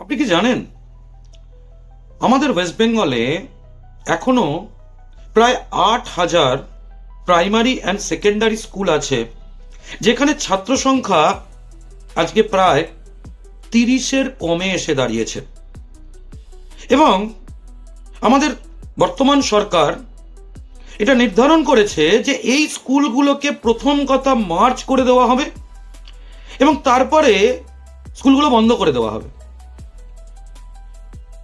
আপনি কি জানেন আমাদের ওয়েস্ট বেঙ্গলে এখনো প্রায় 8,000 প্রাইমারি অ্যান্ড সেকেন্ডারি স্কুল আছে, যেখানে ছাত্র সংখ্যা আজকে প্রায় 30-এর কমে এসে দাঁড়িয়েছে। এবং আমাদের বর্তমান সরকার এটা নির্ধারণ করেছে যে এই স্কুলগুলোকে প্রথম কথা মার্চ করে দেওয়া হবে এবং তারপরে স্কুলগুলো বন্ধ করে দেওয়া হবে।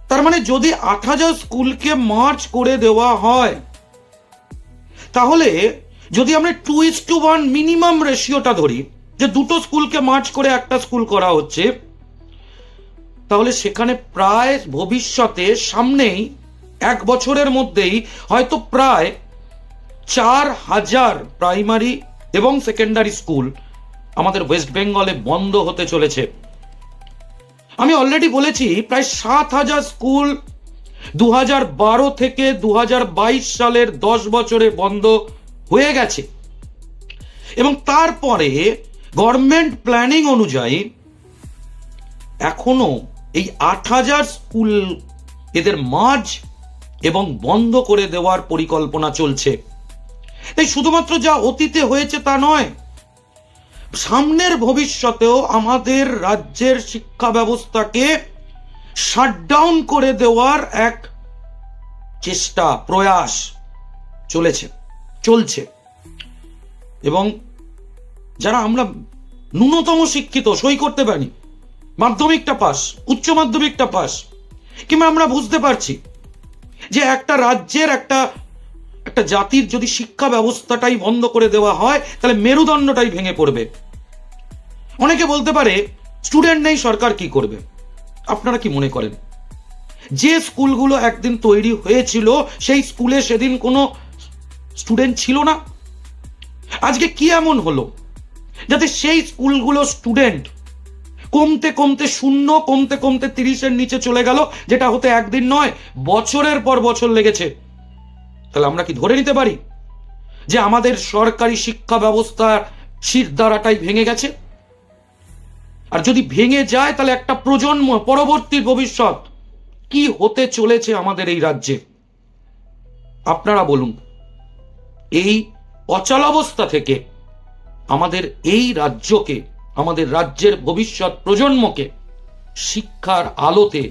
তার মানে যদি 8,000 স্কুলকে মার্চ করে দেওয়া হয়, তাহলে যদি আমরা 2:1 মিনিমাম রেশিওটা ধরি, যে দুটো স্কুলকে মার্চ করে একটা স্কুল করা হচ্ছে, তাহলে সেখানে প্রায় ভবিষ্যতে সামনেই 1 বছরের মধ্যেই হয়তো প্রায় 4,000 প্রাইমারি এবং সেকেন্ডারি স্কুল আমাদের ওয়েস্ট বেঙ্গলে বন্ধ হতে চলেছে। আমি অলরেডি বলেছি প্রায় 7,000 স্কুল 2012 থেকে 2022 সালের 10 বছরে বন্ধ হয়ে গেছে এবং তারপরে গভর্নমেন্ট প্ল্যানিং অনুযায়ী এখনো এই 8,000 স্কুল এদের মার্জ এবং বন্ধ করে দেওয়ার পরিকল্পনা চলছে। তাই শুধুমাত্র যা অতীতে হয়েছে তা নয়, সামনের ভবিষ্যতেও আমাদের রাজ্যের শিক্ষা ব্যবস্থাকে শাটডাউন করে দেওয়ার এক চেষ্টা প্রয়াস চলছে। এবং যারা আমরা ন্যূনতম শিক্ষিত, সই করতে পারি, মাধ্যমিকটা পাস, উচ্চ মাধ্যমিকটা পাস, কিংবা আমরা বুঝতে পারছি যে একটা রাজ্যের একটা জাতির যদি শিক্ষা ব্যবস্থাটাই বন্ধ করে দেওয়া হয় তাহলে মেরুদণ্ডটাই ভেঙে পড়বে। অনেকে বলতে পারে স্টুডেন্ট নেই, সরকার কি করবে? আপনারা কি মনে করেন যে স্কুলগুলো একদিন তৈরি হয়েছিল সেই স্কুলে সেদিন কোনো স্টুডেন্ট ছিল না? আজকে কি এমন হলো যাতে সেই স্কুলগুলো স্টুডেন্ট কমতে কমতে শূন্য, কমতে কমতে 30-এর নিচে চলে গেল, যেটা হতে একদিন নয়, বছরের পর বছর লেগেছে? তাহলে আমরা কি ধরে নিতে পারি যে আমাদের সরকারি শিক্ষা ব্যবস্থার শিরদাঁড়াটাই ভেঙে গেছে? আর যদি ভেঙে যায় তাহলে একটা প্রজন্ম, পরবর্তী ভবিষ্যৎ কি হতে চলেছে আমাদের এই রাজ্যে? আপনারা বলুন, এই অচলাবস্থা থেকে আমাদের এই রাজ্যকে, আমাদের রাজ্যের ভবিষ্যৎ প্রজন্মকে শিক্ষার আলোতে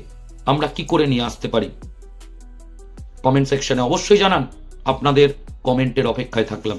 আমরা কি করে নিয়ে আসতে পারি? কমেন্ট সেকশনে অবশ্যই জানান। আপনাদের কমেন্টের অপেক্ষায় থাকলাম।